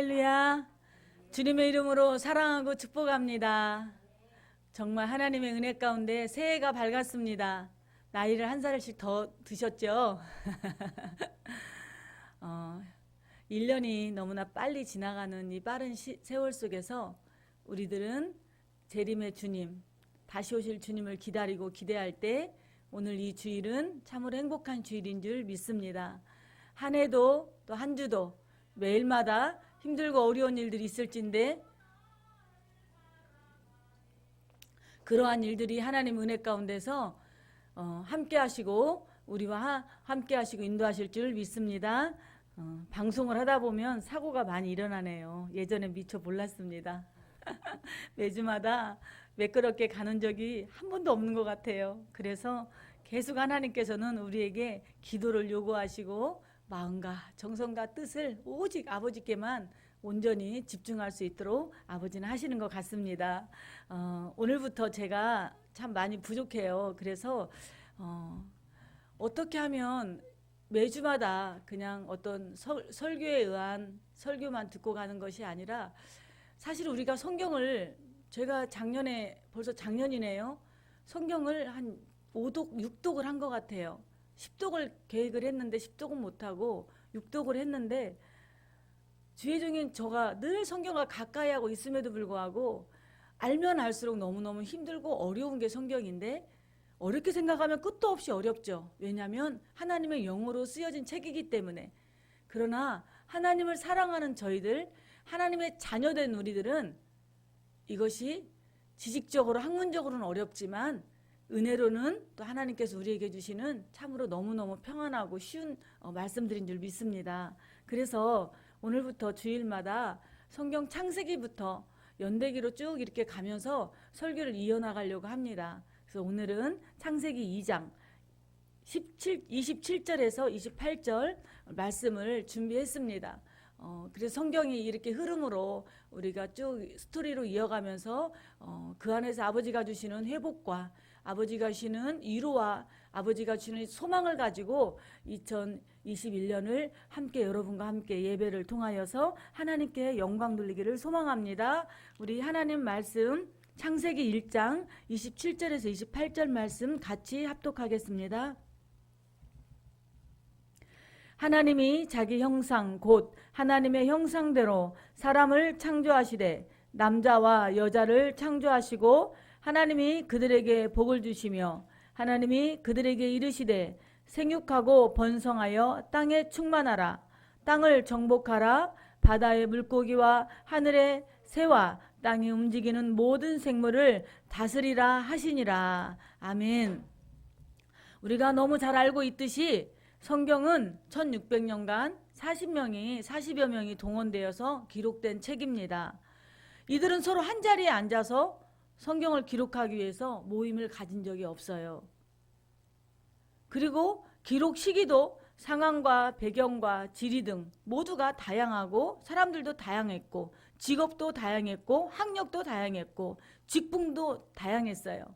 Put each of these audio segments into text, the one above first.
할렐루야. 주님의 이름으로 사랑하고 축복합니다. 정말 하나님의 은혜 가운데 새해가 밝았습니다. 나이를 한 살씩 더 드셨죠? 1년이 너무나 빨리 지나가는 이 빠른 세월 속에서 우리들은 재림의 주님, 다시 오실 주님을 기다리고 기대할 때 오늘 이 주일은 참으로 행복한 주일인 줄 믿습니다. 한 해도 또 한 주도 매일마다 힘들고 어려운 일들이 있을진데 그러한 일들이 하나님 은혜 가운데서 함께 하시고 우리와 함께 하시고 인도하실 줄 믿습니다. 방송을 하다 보면 사고가 많이 일어나네요. 예전에 미처 몰랐습니다. 매주마다 매끄럽게 가는 적이 한 번도 없는 것 같아요. 그래서 계속 하나님께서는 우리에게 기도를 요구하시고 마음과 정성과 뜻을 오직 아버지께만 온전히 집중할 수 있도록 아버지는 하시는 것 같습니다. 오늘부터 제가 참 많이 부족해요. 그래서 어떻게 하면 매주마다 그냥 어떤 설교에 의한 설교만 듣고 가는 것이 아니라 사실 우리가 성경을 제가 작년에 벌써 작년이네요. 성경을 한 5독, 6독을 한 것 같아요. 10독을 계획을 했는데 10독은 못하고 6독을 했는데 주의 종인 저가 늘 성경과 가까이 하고 있음에도 불구하고 알면 알수록 너무너무 힘들고 어려운 게 성경인데 어렵게 생각하면 끝도 없이 어렵죠. 왜냐하면 하나님의 영으로 쓰여진 책이기 때문에. 그러나 하나님을 사랑하는 저희들, 하나님의 자녀된 우리들은 이것이 지식적으로 학문적으로는 어렵지만 은혜로는 또 하나님께서 우리에게 주시는 참으로 너무너무 평안하고 쉬운 말씀드린 줄 믿습니다. 그래서 오늘부터 주일마다 성경 창세기부터 연대기로 쭉 이렇게 가면서 설교를 이어나가려고 합니다. 그래서 오늘은 창세기 2장 27절에서 28절 말씀을 준비했습니다. 그래서 성경이 이렇게 흐름으로 우리가 쭉 스토리로 이어가면서 그 안에서 아버지가 주시는 회복과 아버지가 주시는 위로와 아버지가 주시는 소망을 가지고 2021년을 함께 여러분과 함께 예배를 통하여서 하나님께 영광 돌리기를 소망합니다. 우리 하나님 말씀 창세기 1장 27절에서 28절 말씀 같이 합독하겠습니다. 하나님이 자기 형상 곧 하나님의 형상대로 사람을 창조하시되 남자와 여자를 창조하시고 하나님이 그들에게 복을 주시며 하나님이 그들에게 이르시되 생육하고 번성하여 땅에 충만하라. 땅을 정복하라. 바다의 물고기와 하늘의 새와 땅이 움직이는 모든 생물을 다스리라 하시니라. 아멘. 우리가 너무 잘 알고 있듯이 성경은 1600년간 40여 명이 동원되어서 기록된 책입니다. 이들은 서로 한 자리에 앉아서 성경을 기록하기 위해서 모임을 가진 적이 없어요. 그리고 기록 시기도 상황과 배경과 지리 등 모두가 다양하고 사람들도 다양했고 직업도 다양했고 학력도 다양했고 직분도 다양했어요.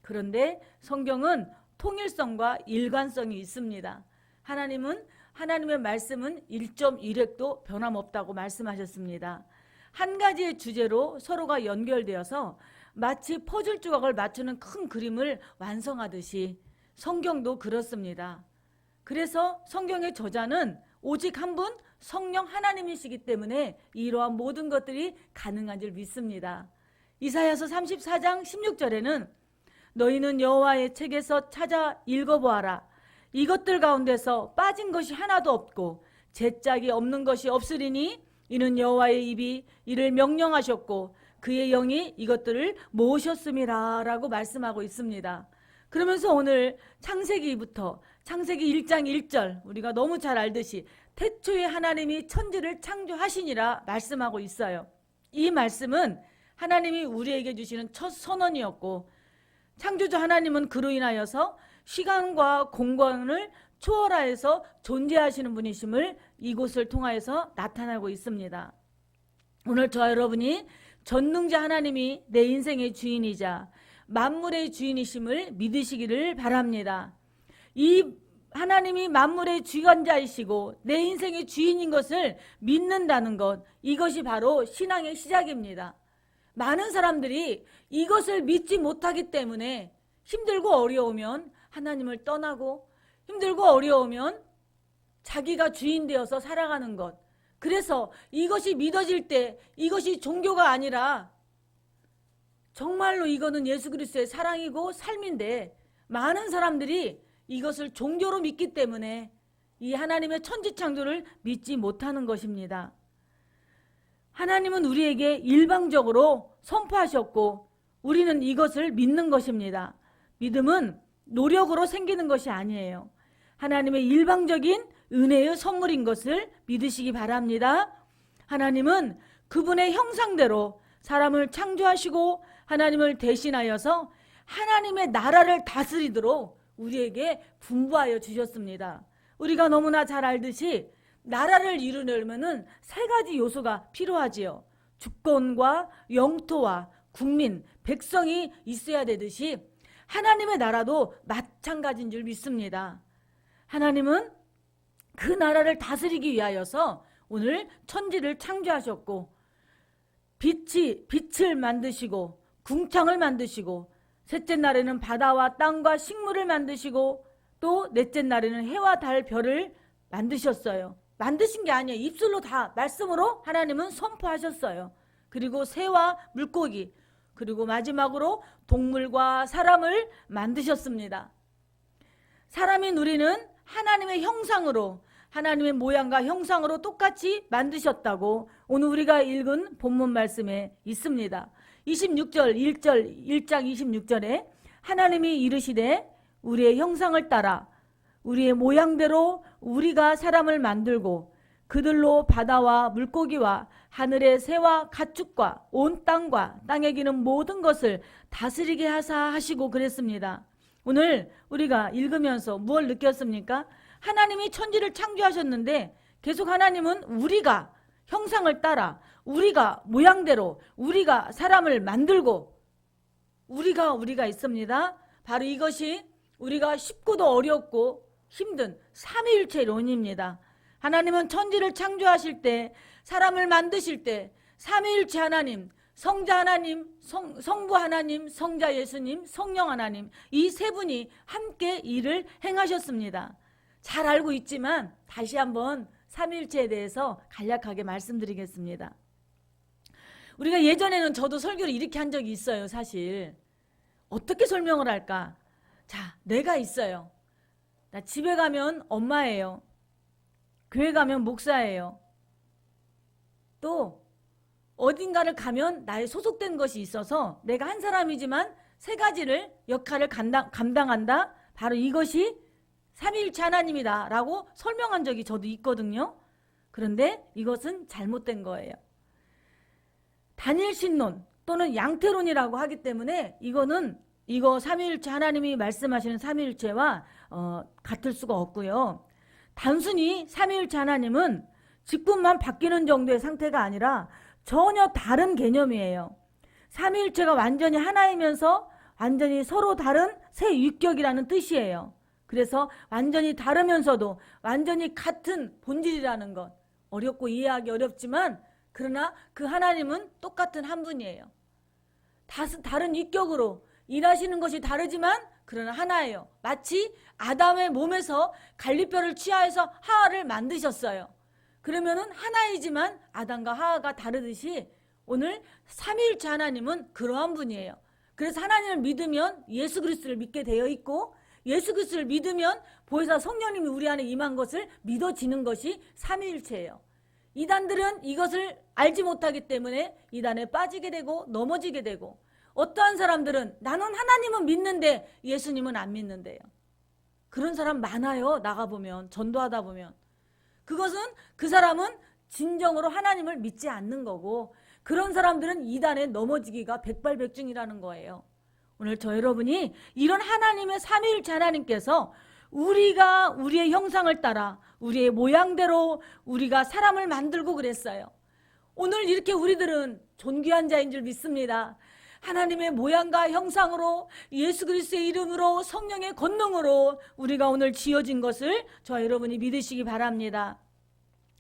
그런데 성경은 통일성과 일관성이 있습니다. 하나님의 말씀은 1.1획도 변함없다고 말씀하셨습니다. 한 가지의 주제로 서로가 연결되어서 마치 퍼즐 조각을 맞추는 큰 그림을 완성하듯이 성경도 그렇습니다. 그래서 성경의 저자는 오직 한 분 성령 하나님이시기 때문에 이러한 모든 것들이 가능한 줄 믿습니다. 이사야서 34장 16절에는 너희는 여호와의 책에서 찾아 읽어보아라. 이것들 가운데서 빠진 것이 하나도 없고 제짝이 없는 것이 없으리니 이는 여호와의 입이 이를 명령하셨고 그의 영이 이것들을 모으셨음이라 라고 말씀하고 있습니다. 그러면서 오늘 창세기부터 창세기 1장 1절 우리가 너무 잘 알듯이 태초에 하나님이 천지를 창조하시니라 말씀하고 있어요. 이 말씀은 하나님이 우리에게 주시는 첫 선언이었고 창조주 하나님은 그로 인하여서 시간과 공간을 초월하여서 존재하시는 분이심을 이곳을 통하여서 나타나고 있습니다. 오늘 저와 여러분이 전능자 하나님이 내 인생의 주인이자 만물의 주인이심을 믿으시기를 바랍니다. 이 하나님이 만물의 주관자이시고 내 인생의 주인인 것을 믿는다는 것, 이것이 바로 신앙의 시작입니다. 많은 사람들이 이것을 믿지 못하기 때문에 힘들고 어려우면 하나님을 떠나고 힘들고 어려우면 자기가 주인 되어서 살아가는 것. 그래서 이것이 믿어질 때 이것이 종교가 아니라 정말로 이거는 예수 그리스도의 사랑이고 삶인데 많은 사람들이 이것을 종교로 믿기 때문에 이 하나님의 천지창조를 믿지 못하는 것입니다. 하나님은 우리에게 일방적으로 선포하셨고 우리는 이것을 믿는 것입니다. 믿음은 노력으로 생기는 것이 아니에요. 하나님의 일방적인 은혜의 선물인 것을 믿으시기 바랍니다. 하나님은 그분의 형상대로 사람을 창조하시고 하나님을 대신하여서 하나님의 나라를 다스리도록 우리에게 분부하여 주셨습니다. 우리가 너무나 잘 알듯이 나라를 이루려면 세 가지 요소가 필요하지요. 주권과 영토와 국민, 백성이 있어야 되듯이 하나님의 나라도 마찬가지인 줄 믿습니다. 하나님은 그 나라를 다스리기 위하여서 오늘 천지를 창조하셨고 빛을 만드시고 궁창을 만드시고 셋째 날에는 바다와 땅과 식물을 만드시고 또 넷째 날에는 해와 달, 별을 만드셨어요. 만드신 게 아니에요. 입술로 다 말씀으로 하나님은 선포하셨어요. 그리고 새와 물고기, 그리고 마지막으로 동물과 사람을 만드셨습니다. 사람인 우리는 하나님의 형상으로, 하나님의 모양과 형상으로 똑같이 만드셨다고 오늘 우리가 읽은 본문 말씀에 있습니다. 26절 1장 26절에 하나님이 이르시되 우리의 형상을 따라 우리의 모양대로 우리가 사람을 만들고 그들로 바다와 물고기와 하늘의 새와 가축과 온 땅과 땅에 기는 모든 것을 다스리게 하사 하시고 그랬습니다. 오늘 우리가 읽으면서 무엇을 느꼈습니까? 하나님이 천지를 창조하셨는데 계속 하나님은 우리가 형상을 따라 우리가 모양대로 우리가 사람을 만들고 우리가 있습니다. 바로 이것이 우리가 쉽고도 어렵고 힘든 삼위일체론입니다. 하나님은 천지를 창조하실 때 사람을 만드실 때 삼위일체 하나님, 성자 하나님, 성부 하나님, 성자 예수님, 성령 하나님 이 세 분이 함께 일을 행하셨습니다. 잘 알고 있지만 다시 한번 삼위일체에 대해서 간략하게 말씀드리겠습니다. 우리가 예전에는 저도 설교를 이렇게 한 적이 있어요. 사실 어떻게 설명을 할까? 자, 내가 있어요. 나 집에 가면 엄마예요. 교회 가면 목사예요. 또 어딘가를 가면 나의 소속된 것이 있어서 내가 한 사람이지만 세 가지를 역할을 감당한다. 바로 이것이 삼위일체 하나님이다 라고 설명한 적이 저도 있거든요. 그런데 이것은 잘못된 거예요. 단일신론 또는 양태론이라고 하기 때문에 이거 삼위일체 하나님이 말씀하시는 삼위일체와 같을 수가 없고요. 단순히 삼위일체 하나님은 직분만 바뀌는 정도의 상태가 아니라 전혀 다른 개념이에요. 삼위일체가 완전히 하나이면서 완전히 서로 다른 새 유격이라는 뜻이에요. 그래서 완전히 다르면서도 완전히 같은 본질이라는 것. 어렵고 이해하기 어렵지만 그러나 그 하나님은 똑같은 한 분이에요. 다른 유격으로 일하시는 것이 다르지만 그러나 하나예요. 마치 아담의 몸에서 갈리뼈를 취하해서 하와를 만드셨어요. 그러면은 하나이지만 아담과 하와가 다르듯이 오늘 삼위일체 하나님은 그러한 분이에요. 그래서 하나님을 믿으면 예수 그리스도를 믿게 되어 있고 예수 그리스도를 믿으면 보혜사 성령님이 우리 안에 임한 것을 믿어지는 것이 삼위일체예요. 이단들은 이것을 알지 못하기 때문에 이단에 빠지게 되고 넘어지게 되고 어떠한 사람들은 나는 하나님은 믿는데 예수님은 안 믿는데요. 그런 사람 많아요. 나가보면 전도하다 보면. 그것은 그 사람은 진정으로 하나님을 믿지 않는 거고 그런 사람들은 이단에 넘어지기가 백발백중이라는 거예요. 오늘 저 여러분이 이런 하나님의 삼위일체 하나님께서 우리가 우리의 형상을 따라 우리의 모양대로 우리가 사람을 만들고 그랬어요. 오늘 이렇게 우리들은 존귀한 자인 줄 믿습니다. 하나님의 모양과 형상으로 예수 그리스도의 이름으로 성령의 권능으로 우리가 오늘 지어진 것을 저와 여러분이 믿으시기 바랍니다.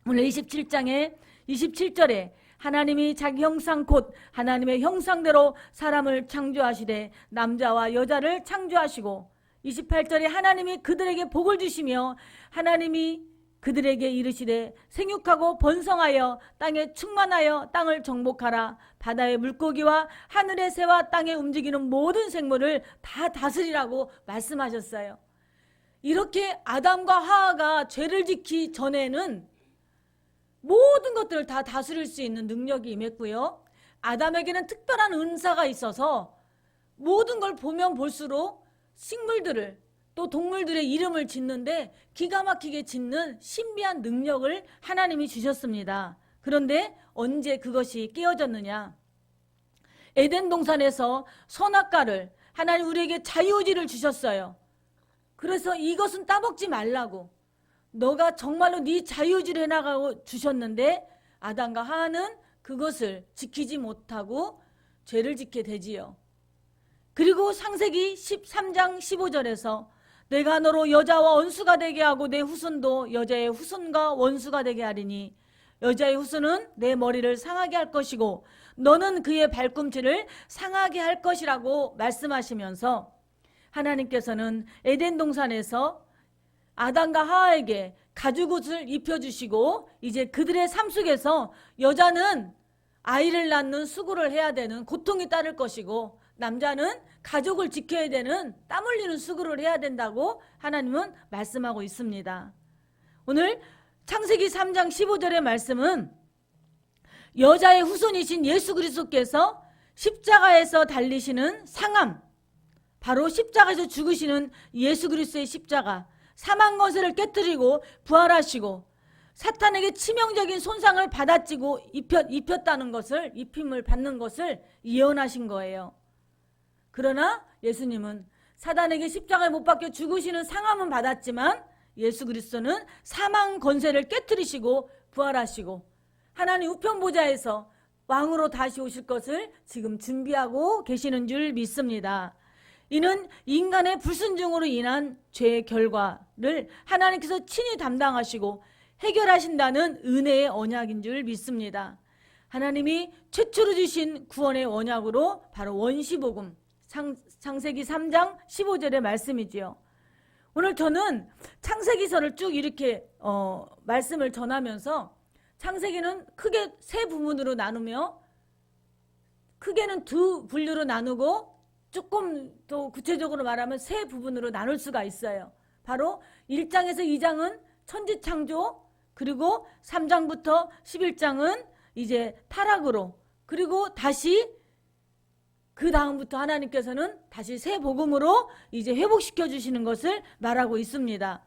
오늘 27장에 27절에 하나님이 자기 형상 곧 하나님의 형상대로 사람을 창조하시되 남자와 여자를 창조하시고 28절에 하나님이 그들에게 복을 주시며 하나님이 그들에게 이르시되 생육하고 번성하여 땅에 충만하여 땅을 정복하라. 바다의 물고기와 하늘의 새와 땅에 움직이는 모든 생물을 다 다스리라고 말씀하셨어요. 이렇게 아담과 하와가 죄를 짓기 전에는 모든 것들을 다 다스릴 수 있는 능력이 임했고요. 아담에게는 특별한 은사가 있어서 모든 걸 보면 볼수록 식물들을 또 동물들의 이름을 짓는데 기가 막히게 짓는 신비한 능력을 하나님이 주셨습니다. 그런데 언제 그것이 깨어졌느냐? 에덴 동산에서 선악과를 하나님 우리에게 자유의지를 주셨어요. 그래서 이것은 따먹지 말라고, 너가 정말로 네 자유의지를 해나가고 주셨는데 아담과 하와는 그것을 지키지 못하고 죄를 짓게 되지요. 그리고 창세기 13장 15절에서 내가 너로 여자와 원수가 되게 하고 내 후손도 여자의 후손과 원수가 되게 하리니 여자의 후손은 내 머리를 상하게 할 것이고 너는 그의 발꿈치를 상하게 할 것이라고 말씀하시면서 하나님께서는 에덴 동산에서 아담과 하와에게 가죽옷을 입혀주시고 이제 그들의 삶 속에서 여자는 아이를 낳는 수고를 해야 되는 고통이 따를 것이고 남자는 가족을 지켜야 되는 땀 흘리는 수고를 해야 된다고 하나님은 말씀하고 있습니다. 오늘 창세기 3장 15절의 말씀은 여자의 후손이신 예수 그리스도께서 십자가에서 달리시는 상함, 바로 십자가에서 죽으시는 예수 그리스도의 십자가, 사망 권세를 깨뜨리고 부활하시고 사탄에게 치명적인 손상을 받아지고 입혔다는 것을, 입힘을 받는 것을 예언하신 거예요. 그러나 예수님은 사단에게 십자가에 못 박혀 죽으시는 상함은 받았지만 예수 그리스도는 사망 권세를 깨뜨리시고 부활하시고 하나님 우편 보좌에서 왕으로 다시 오실 것을 지금 준비하고 계시는 줄 믿습니다. 이는 인간의 불순종으로 인한 죄의 결과를 하나님께서 친히 담당하시고 해결하신다는 은혜의 언약인 줄 믿습니다. 하나님이 최초로 주신 구원의 언약으로 바로 원시복음, 창세기 3장 15절의 말씀이지요. 오늘 저는 창세기서를 쭉 이렇게 말씀을 전하면서 창세기는 크게 세 부분으로 나누며 크게는 두 분류로 나누고 조금 더 구체적으로 말하면 세 부분으로 나눌 수가 있어요. 바로 1장에서 2장은 천지창조, 그리고 3장부터 11장은 이제 타락으로, 그리고 다시 그 다음부터 하나님께서는 다시 새 복음으로 이제 회복시켜 주시는 것을 말하고 있습니다.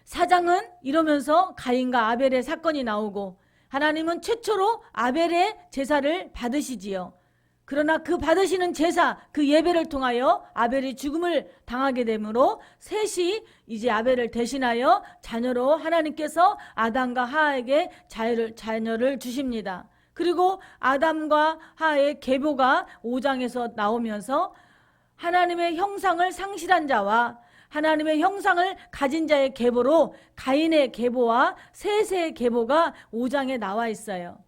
4장은 이러면서 가인과 아벨의 사건이 나오고 하나님은 최초로 아벨의 제사를 받으시지요. 그러나 그 받으시는 제사, 그 예배를 통하여 아벨이 죽음을 당하게 되므로 셋이 이제 아벨을 대신하여 자녀로 하나님께서 아담과 하와에게 자녀를 주십니다. 그리고 아담과 하와의 계보가 5장에서 나오면서 하나님의 형상을 상실한 자와 하나님의 형상을 가진 자의 계보로 가인의 계보와 셋의 계보가 5장에 나와 있어요.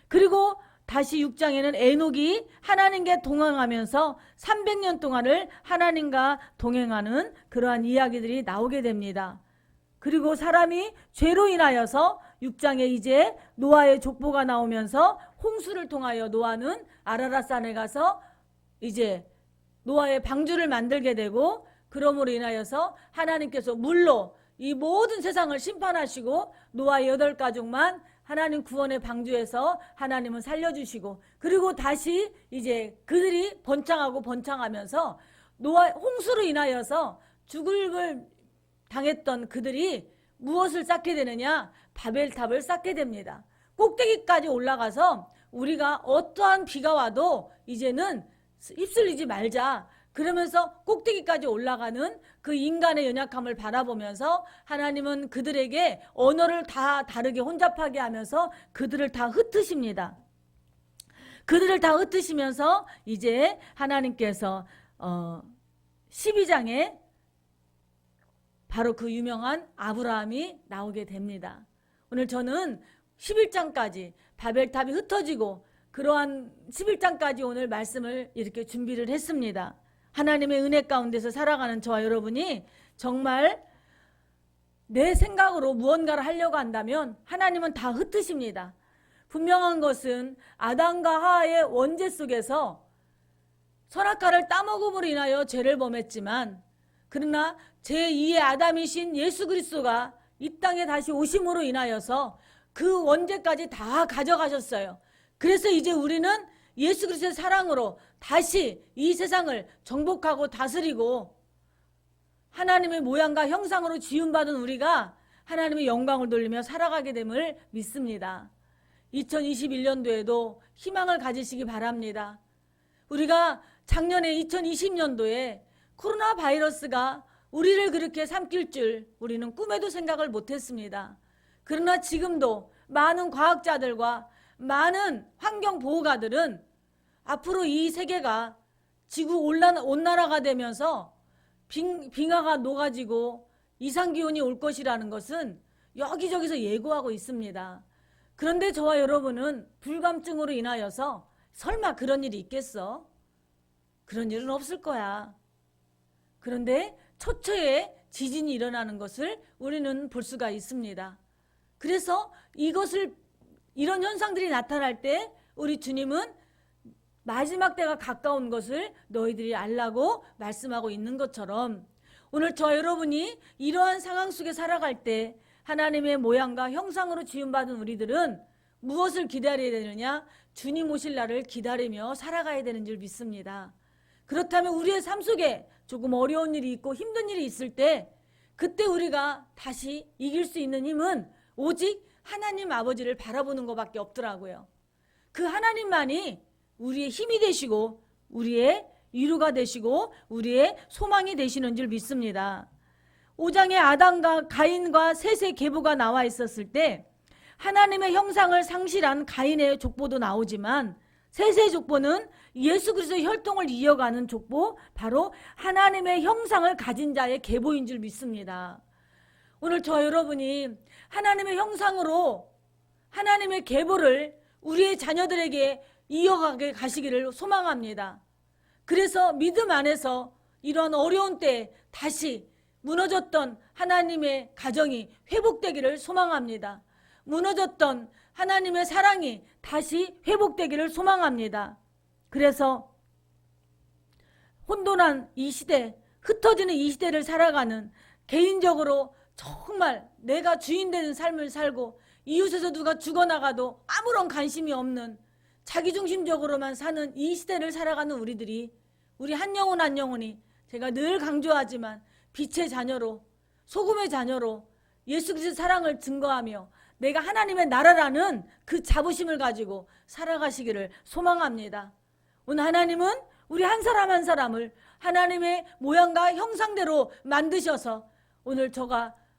그리고 다시 6장에는 에녹이 하나님과 동행하면서 300년 동안을 하나님과 동행하는 그러한 이야기들이 나오게 됩니다. 그리고 사람이 죄로 인하여서 6장에 이제 노아의 족보가 나오면서 홍수를 통하여 노아는 아라랏산에 가서 이제 노아의 방주를 만들게 되고, 그러므로 인하여서 하나님께서 물로 이 모든 세상을 심판하시고 노아의 8가족만 하나님 구원의 방주에서 하나님은 살려주시고, 그리고 다시 이제 그들이 번창하면서 노아 홍수로 인하여서 죽음을 당했던 그들이 무엇을 쌓게 되느냐? 바벨탑을 쌓게 됩니다. 꼭대기까지 올라가서 우리가 어떠한 비가 와도 이제는 휩쓸리지 말자, 그러면서 꼭대기까지 올라가는 그 인간의 연약함을 바라보면서 하나님은 그들에게 언어를 다 다르게 혼잡하게 하면서 그들을 다 흩으십니다. 그들을 다 흩으시면서 이제 하나님께서 12장에 바로 그 유명한 아브라함이 나오게 됩니다. 오늘 저는 11장까지 바벨탑이 흩어지고 그러한 11장까지 오늘 말씀을 이렇게 준비를 했습니다. 하나님의 은혜 가운데서 살아가는 저와 여러분이 정말 내 생각으로 무언가를 하려고 한다면 하나님은 다 흩으십니다. 분명한 것은 아담과 하와의 원죄 속에서 선악과를 따먹음으로 인하여 죄를 범했지만, 그러나 제2의 아담이신 예수 그리스도가 이 땅에 다시 오심으로 인하여서 그 원죄까지 다 가져가셨어요. 그래서 이제 우리는 예수 그리스도의 사랑으로 다시 이 세상을 정복하고 다스리고 하나님의 모양과 형상으로 지음받은 우리가 하나님의 영광을 돌리며 살아가게 됨을 믿습니다. 2021년도에도 희망을 가지시기 바랍니다. 우리가 작년에 2020년도에 코로나 바이러스가 우리를 그렇게 삼킬 줄 우리는 꿈에도 생각을 못했습니다. 그러나 지금도 많은 과학자들과 많은 환경보호가들은 앞으로 이 세계가 지구 온난화가 되면서 빙하가 녹아지고 이상기온이 올 것이라는 것은 여기저기서 예고하고 있습니다. 그런데 저와 여러분은 불감증으로 인하여서 설마 그런 일이 있겠어? 그런 일은 없을 거야. 그런데 초처에 지진이 일어나는 것을 우리는 볼 수가 있습니다. 그래서 이런 현상들이 나타날 때 우리 주님은 마지막 때가 가까운 것을 너희들이 알라고 말씀하고 있는 것처럼, 오늘 저 여러분이 이러한 상황 속에 살아갈 때 하나님의 모양과 형상으로 지음받은 우리들은 무엇을 기다려야 되느냐? 주님 오실 날을 기다리며 살아가야 되는 줄 믿습니다. 그렇다면 우리의 삶 속에 조금 어려운 일이 있고 힘든 일이 있을 때 그때 우리가 다시 이길 수 있는 힘은 오직 하나님 아버지를 바라보는 것밖에 없더라고요. 그 하나님만이 우리의 힘이 되시고 우리의 위로가 되시고 우리의 소망이 되시는 줄 믿습니다. 5장에 아담과 가인과 셋의 계보가 나와 있었을 때 하나님의 형상을 상실한 가인의 족보도 나오지만 셋의 족보는 예수 그리스도의 혈통을 이어가는 족보, 바로 하나님의 형상을 가진 자의 계보인 줄 믿습니다. 오늘 저 여러분이 하나님의 형상으로 하나님의 계보를 우리의 자녀들에게 이어가게 가시기를 소망합니다. 그래서 믿음 안에서 이런 어려운 때 다시 무너졌던 하나님의 가정이 회복되기를 소망합니다. 무너졌던 하나님의 사랑이 다시 회복되기를 소망합니다. 그래서 혼돈한 이 시대, 흩어지는 이 시대를 살아가는, 개인적으로 정말 내가 주인 되는 삶을 살고 이웃에서 누가 죽어나가도 아무런 관심이 없는 자기중심적으로만 사는 이 시대를 살아가는 우리들이, 우리 한 영혼 한 영혼이, 제가 늘 강조하지만 빛의 자녀로, 소금의 자녀로 예수 그리스도의 사랑을 증거하며 내가 하나님의 나라라는 그 자부심을 가지고 살아가시기를 소망합니다. 오늘 하나님은 우리 한 사람 한 사람을 하나님의 모양과 형상대로 만드셔서 오늘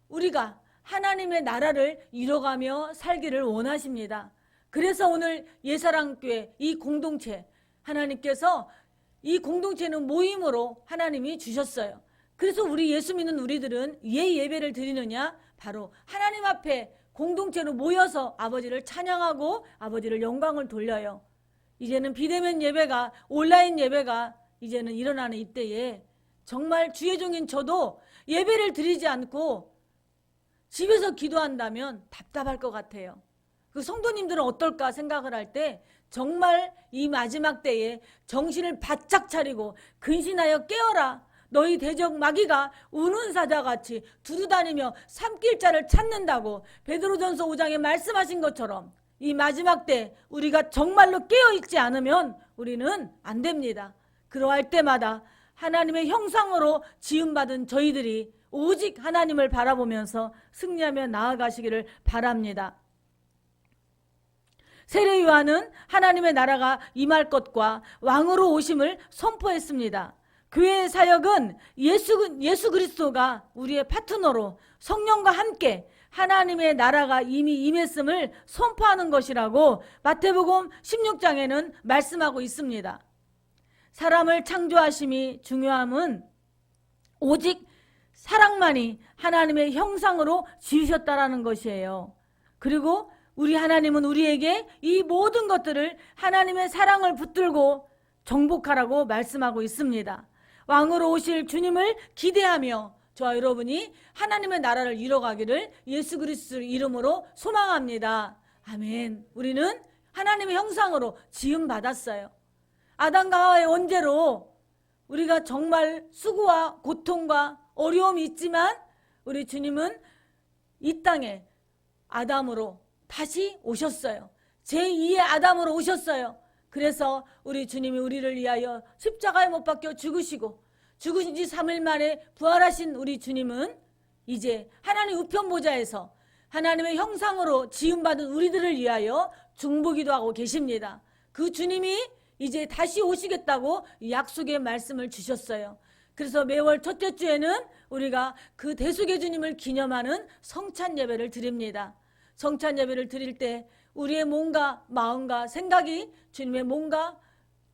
우리가 하나님의 나라를 이뤄가며 살기를 원하십니다. 그래서 오늘 예사랑교회 이 공동체, 하나님께서 이 공동체는 모임으로 하나님이 주셨어요. 그래서 우리 예수 믿는 우리들은 예배를 드리느냐? 바로 하나님 앞에 공동체로 모여서 아버지를 찬양하고 아버지를 영광을 돌려요. 이제는 비대면 예배가, 온라인 예배가 이제는 일어나는 이때에 정말 주의 종인 저도 예배를 드리지 않고 집에서 기도한다면 답답할 것 같아요. 그 성도님들은 어떨까 생각을 할 때 정말 이 마지막 때에 정신을 바짝 차리고 근신하여 깨어라. 너희 대적 마귀가 우는 사자같이 두루다니며 삼킬 자를 찾는다고 베드로전서 5장에 말씀하신 것처럼 이 마지막 때 우리가 정말로 깨어있지 않으면 우리는 안 됩니다. 그러할 때마다 하나님의 형상으로 지음받은 저희들이 오직 하나님을 바라보면서 승리하며 나아가시기를 바랍니다. 세례 요한은 하나님의 나라가 임할 것과 왕으로 오심을 선포했습니다. 교회의 사역은 예수 그리스도가 우리의 파트너로 성령과 함께 하나님의 나라가 이미 임했음을 선포하는 것이라고 마태복음 16장에는 말씀하고 있습니다. 사람을 창조하심이 중요함은 오직 사랑만이 하나님의 형상으로 지으셨다라는 것이에요. 그리고 우리 하나님은 우리에게 이 모든 것들을 하나님의 사랑을 붙들고 정복하라고 말씀하고 있습니다. 왕으로 오실 주님을 기대하며 저와 여러분이 하나님의 나라를 이뤄가기를 예수 그리스도 이름으로 소망합니다. 아멘. 우리는 하나님의 형상으로 지음받았어요. 아담과 하와의 원죄로 우리가 정말 수고와 고통과 어려움이 있지만 우리 주님은 이 땅에 아담으로 다시 오셨어요. 제2의 아담으로 오셨어요. 그래서 우리 주님이 우리를 위하여 십자가에 못 박혀 죽으시고 죽으신 지 3일 만에 부활하신 우리 주님은 이제 하나님 우편 보좌에서 하나님의 형상으로 지음받은 우리들을 위하여 중보기도 하고 계십니다. 그 주님이 이제 다시 오시겠다고 약속의 말씀을 주셨어요. 그래서 매월 첫째 주에는 우리가 그 대속의 주님을 기념하는 성찬 예배를 드립니다. 성찬 예배를 드릴 때 우리의 몸과 마음과 생각이 주님의 몸과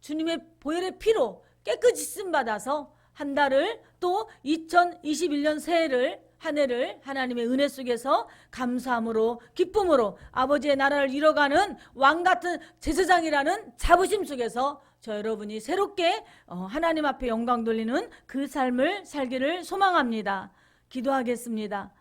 주님의 보혈의 피로 깨끗이 씻음받아서 한 달을 또 2021년 새해를 한 해를 하나님의 은혜 속에서 감사함으로 기쁨으로 아버지의 나라를 이뤄가는 왕같은 제사장이라는 자부심 속에서 저 여러분이 새롭게 하나님 앞에 영광 돌리는 그 삶을 살기를 소망합니다. 기도하겠습니다.